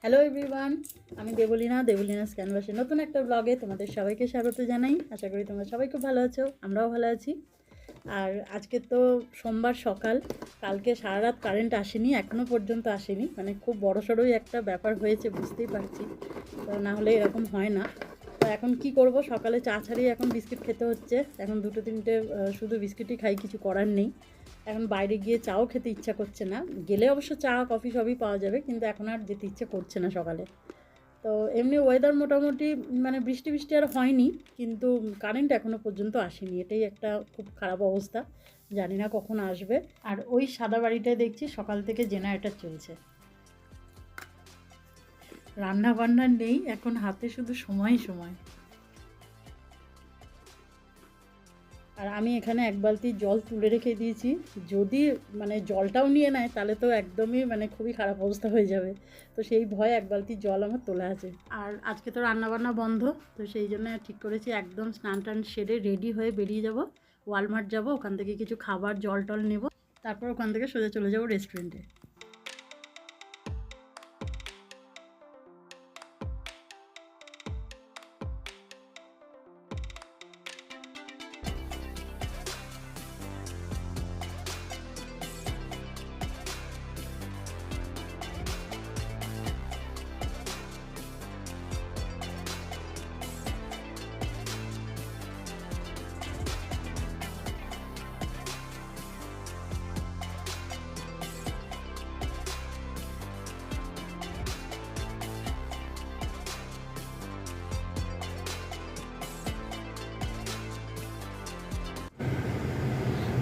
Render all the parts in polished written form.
Hello everyone, আমি দেবলিনাস ক্যানভাসের নতুন একটা ব্লগে তোমাদের সবাইকে স্বাগত জানাই। আশা করি তোমরা সবাই খুব ভালো আছো, আমরাও ভালো আছি। আর আজকে তো সোমবার সকাল, কালকে সারা রাত কারেন্ট আসেনি, এখনও পর্যন্ত আসেনি। মানে খুব বড়সড়ই একটা ব্যাপার হয়েছে, বুঝতেই পারছি। তো না হলে এরকম হয় না। তো এখন কি করব, সকালে চা ছাড়িয়ে এখন বিস্কিট খেতে হচ্ছে। এখন দুটো তিনটে শুধু বিস্কিটই খাই, কিছু করার নেই। এখন বাইরে গিয়ে চাও খেতে ইচ্ছা করছে না। গেলে অবশ্য চা কফি সবই পাওয়া যাবে, কিন্তু এখন আর যেতে ইচ্ছে করছে না সকালে। তো এমনি ওয়েদার মোটামুটি মানে বৃষ্টি বৃষ্টি আর হয়নি, কিন্তু কারেন্ট এখনও পর্যন্ত আসেনি। এটাই একটা খুব খারাপ অবস্থা, জানি না কখন আসবে। আর ওই সাদা বাড়িটায় দেখছি সকাল থেকে জেনারেটর চলছে। রান্না বান্না নেই এখন, হাতে শুধু সময় সময়। আর আমি এখানে এক বালতি জল তুলে রেখে দিয়েছি, যদি মানে জলটাও নিয়ে নেয় তাহলে তো একদমই মানে খুবই খারাপ অবস্থা হয়ে যাবে। তো সেই ভয়ে এক বালতি জল আমার তোলা আছে। আর আজকে তো রান্নাবান্না বন্ধ, তো সেই জন্য ঠিক করেছি একদম স্নান টান সেরে রেডি হয়ে বেরিয়ে যাব। ওয়ালমার্ট যাব, ওখান থেকে কিছু খাবার জল টল নেব, তারপর ওখান থেকে সোজা চলে যাব রেস্টুরেন্টে।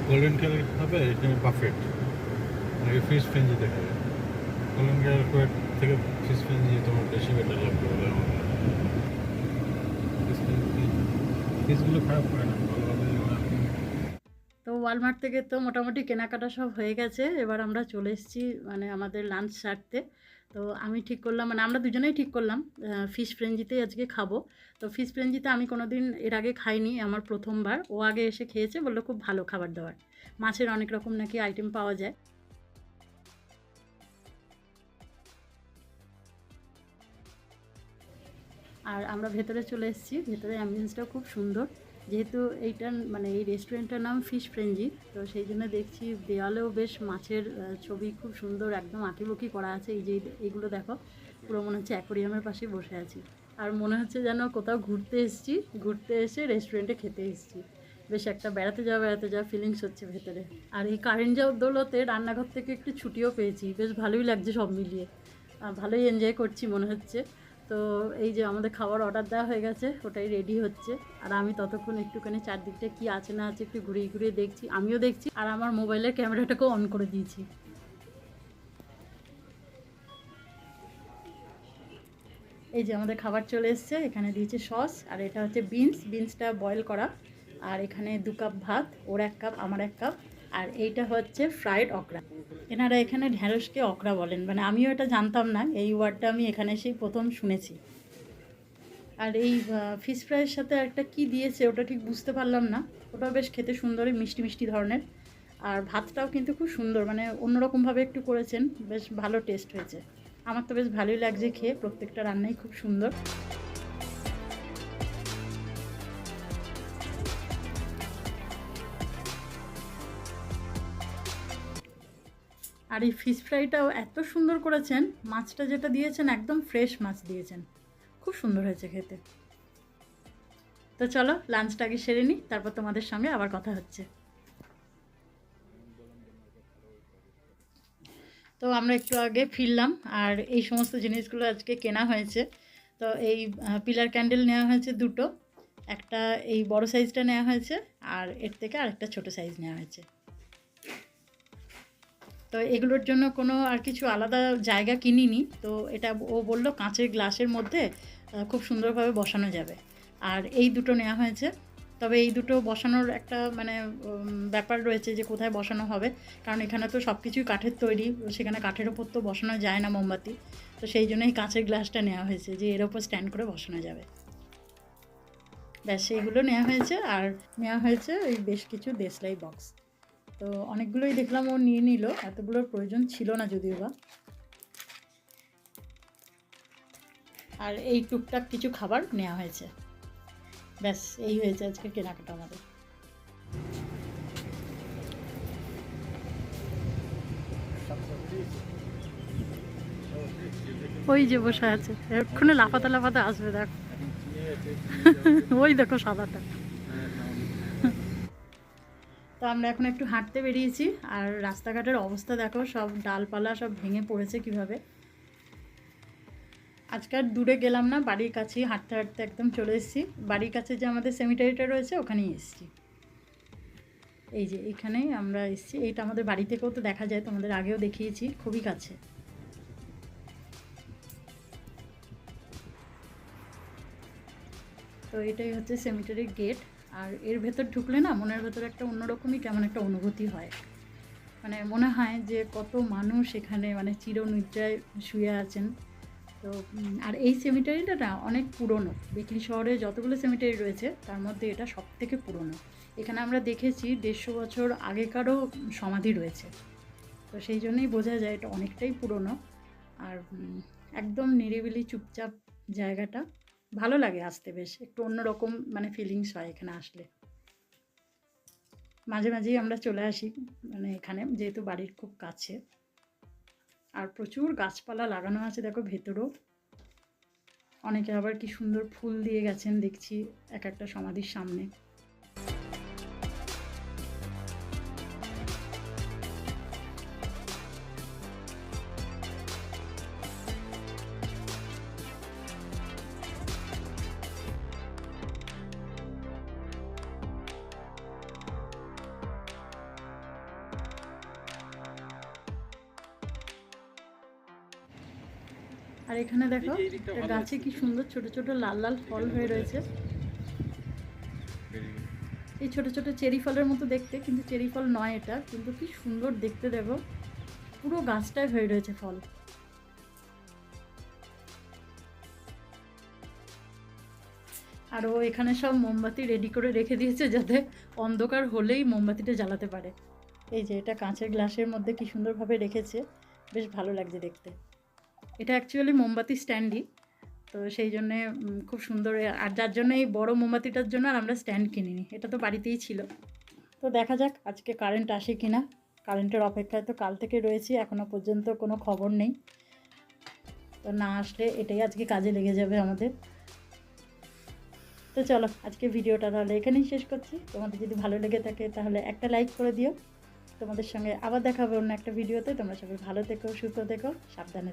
গোল্ডেন কালার খাবে, এখানে পারফেক্ট। আর ফিশ ফ্রেঞ্জিতে খাবে। গোল্ডেন কালার থেকে ফিশ ফ্রেঞ্জি তোমার বেশি বেটার লাগবে বলে আমার মনে হয়। ফিশগুলো খারাপ করে না, ভালোভাবে। তো ওয়ালমার্ট থেকে তো মোটামুটি কেনাকাটা সব হয়ে গেছে। এবার আমরা চলে এসেছি মানে আমাদের লাঞ্চ সারতে। তো আমি ঠিক করলাম, মানে আমরা দুজনেই ঠিক করলাম ফিশ ফ্রেঞ্জিতেই আজকে খাবো। তো ফিশ ফ্রেঞ্জিতে আমি কোনো দিন এর আগে খাইনি, আমার প্রথমবার। ও আগে এসে খেয়েছে, বললো খুব ভালো খাবার দাবার, মাছের অনেক রকম নাকি আইটেম পাওয়া যায়। আর আমরা ভেতরে চলে এসেছি, ভেতরে অ্যাম্বিয়েন্সটাও খুব সুন্দর। যেহেতু এইটার মানে এই রেস্টুরেন্টটার নাম ফিশ ফ্রেঞ্জি, তো সেই জন্য দেখছি দেওয়ালেও বেশ মাছের ছবি খুব সুন্দর একদম আঁকিবুকি করা আছে। এই যে এইগুলো দেখো, পুরো মনে হচ্ছে অ্যাকোরিয়ামের পাশেই বসে আছি। আর মনে হচ্ছে যেন কোথাও ঘুরতে এসেছি, ঘুরতে এসে রেস্টুরেন্টে খেতে এসেছি। বেশ একটা বেড়াতে যাওয়া ফিলিংস হচ্ছে ভেতরে। আর এই কারেন্ট যাওয়ার দৌলতে রান্নাঘর থেকে একটু ছুটিও পেয়েছি, বেশ ভালোই লাগছে সব মিলিয়ে। ভালোই এনজয় করছি মনে হচ্ছে। তো এই যে আমাদের খাবার অর্ডার দেওয়া হয়ে গেছে, ওটাই রেডি হচ্ছে। আর আমি ততক্ষণ একটুখানি চারদিকটা কি আছে না আছে একটু ঘুরিয়ে ঘুরিয়ে দেখছি, আমিও দেখছি। আর আমার মোবাইলের ক্যামেরাটাকেও অন করে দিয়েছি। এই যে আমাদের খাবার চলে এসছে, এখানে দিয়েছে সস, আর এটা হচ্ছে বিনসটা বয়েল করা। আর এখানে 2 কাপ ভাত, ওর 1 কাপ আমার 1 কাপ। আর এইটা হচ্ছে ফ্রাইড অকরা। এনারা এখানে ঢ্যাঁড়সকে অকরা বলেন, মানে আমিও এটা জানতাম না, এই ওয়ার্ডটা আমি এখানে এসেই প্রথম শুনেছি। আর এই ফিশ ফ্রাইয়ের সাথে একটা কি দিয়েছে ওটা ঠিক বুঝতে পারলাম না। ওটাও বেশ খেতে সুন্দরই মিষ্টি মিষ্টি ধরনের। আর ভাতটাও কিন্তু খুব সুন্দর, মানে অন্যরকমভাবে একটু করেছেন, বেশ ভালো টেস্ট হয়েছে। আমার তো বেশ ভালোই লাগছে খেয়ে, প্রত্যেকটা রান্নাই খুব সুন্দর। আর এই ফিশ ফ্রাইটাও এত সুন্দর করেছেন, মাছটা যেটা দিয়েছেন একদম ফ্রেশ মাছ দিয়েছেন, খুব সুন্দর হয়েছে খেতে। তো চলো লাঞ্চটা আগে সেরে নিই, তারপর তোমাদের সঙ্গে আবার কথা হচ্ছে। তো আমরা একটু আগে ফিরলাম, আর এই সমস্ত জিনিসগুলো আজকে কেনা হয়েছে। তো এই পিলার ক্যান্ডেল নেওয়া হয়েছে দুটো, একটা এই বড় সাইজটা নেওয়া হয়েছে, আর এর থেকে আরেকটা ছোট সাইজ নেওয়া হয়েছে। তো এগুলোর জন্য কোনো আর কিছু আলাদা জায়গা কিনিনি। তো এটা ও বলল কাঁচের গ্লাসের মধ্যে খুব সুন্দরভাবে বসানো যাবে। আর এই দুটো নেওয়া হয়েছে। তবে এই দুটো বসানোর একটা মানে ব্যাপার রয়েছে যে কোথায় বসানো হবে, কারণ এখানে তো সব কিছুই কাঠের তৈরি, সেখানে কাঠের ওপর তো বসানো যায় না মোমবাতি। তো সেই জন্যই কাঁচের গ্লাসটা নেওয়া হয়েছে, যে এর ওপর স্ট্যান্ড করে বসানো যাবে। ব্যাস সেইগুলো নেওয়া হয়েছে। আর নেওয়া হয়েছে ওই বেশ কিছু দেশলাই বক্স। তো অনেকগুলোই দেখলাম ও নিয়ে নিল, এতগুলোর প্রয়োজন ছিল না যদিও বা। আর এই টুকটাক কিছু খাবার নেওয়া হয়েছে। ব্যাস এই হয়েছে আজকে কেনাকাটা আমাদের। ওই যে বসে আছে, এক্ষুনি লাফাতে লাফাতে আসবে, দেখ ওই দেখো সাদাটা। তো আমরা এখন একটু হাঁটতে বেরিয়েছি, আর রাস্তাঘাটের অবস্থা দেখো, সব ডালপালা সব ভেঙে পড়েছে কিভাবে। আজকে আর দূরে গেলাম না, বাড়ির কাছেই হাঁটতে হাঁটতে একদম চলে এসেছি। বাড়ির কাছে যে আমাদের সেমিটারিটা রয়েছে ওখানেই এসেছি। এই যে এইখানেই আমরা এসেছি, এইটা আমাদের বাড়ি থেকেও তো দেখা যায়, তোমাদের আগেও দেখিয়েছি, খুবই কাছে। তো এটাই হচ্ছে সেমিটারির গেট। আর এর ভেতর ঢুকলে না মনের ভেতর একটা অন্যরকমই কেমন একটা অনুভূতি হয়, মানে মনে হয় যে কত মানুষ এখানে মানে চিরনিদ্রায় শুয়ে আছেন। তো আর এই সেমিটারিটা না অনেক পুরনো, বেকলি শহরে যতগুলো সেমিটারি রয়েছে তার মধ্যে এটা সব থেকে পুরনো। এখানে আমরা দেখেছি 150 বছর আগেকারও সমাধি রয়েছে, তো সেই জন্যই বোঝা যায় এটা অনেকটাই পুরনো। আর একদম নিরিবিলি চুপচাপ জায়গাটা, ভালো লাগে আসতে, বেশ একটু অন্যরকম মানে ফিলিংস হয় এখানে আসলে। মাঝে মাঝেই আমরা চলে আসি মানে এখানে, যেহেতু বাড়ির খুব কাছে। আর প্রচুর গাছপালা লাগানো আছে দেখো ভেতরেও, অনেকে আবার কি সুন্দর ফুল দিয়ে গেছেন দেখছি এক একটা সমাধির সামনে। আর এখানে দেখো একটা গাছে কি সুন্দর ছোট ছোট লাল লাল ফল হয়ে রয়েছে। এই ছোট ছোট চেরি ফলের মতো দেখতে, কিন্তু চেরি ফল নয় এটা, কিন্তু কি সুন্দর দেখতে দেখো, পুরো গাছটায় হয়ে রয়েছে ফল। আর ও এখানে সব মোমবাতি রেডি করে রেখে দিয়েছে, যাতে অন্ধকার হলেই মোমবাতিটা জ্বালাতে পারে। এই যে এটা কাঁচের গ্লাসের মধ্যে কি সুন্দরভাবে রেখেছে, বেশ ভালো লাগছে দেখতে। এটা অ্যাকচুয়ালি মোমবাতি স্ট্যান্ডই, তো সেই জন্যে খুব সুন্দর। আর যার জন্য এই বড় মোমবাতিটার জন্য আর আমরা স্ট্যান্ড কিনিনি, এটা তো বাড়িতেই ছিল। তো দেখা যাক আজকে কারেন্ট আসে কি না, কারেন্টের অপেক্ষায় তো কাল থেকে রয়েছি, এখনও পর্যন্ত কোনো খবর নেই। তো না আসলে এটাই আজকে কাজে লেগে যাবে আমাদের। তো চলো আজকে ভিডিওটা তাহলে এখানেই শেষ করছি। তোমাদের যদি ভালো লেগে থাকে তাহলে একটা লাইক করে দিও। তোমাদের সঙ্গে আবার দেখা হবে অন্য একটা ভিডিওতে। তোমরা সবাই ভালো থেকো, সুস্থ থেকো, সাবধানে থেকো।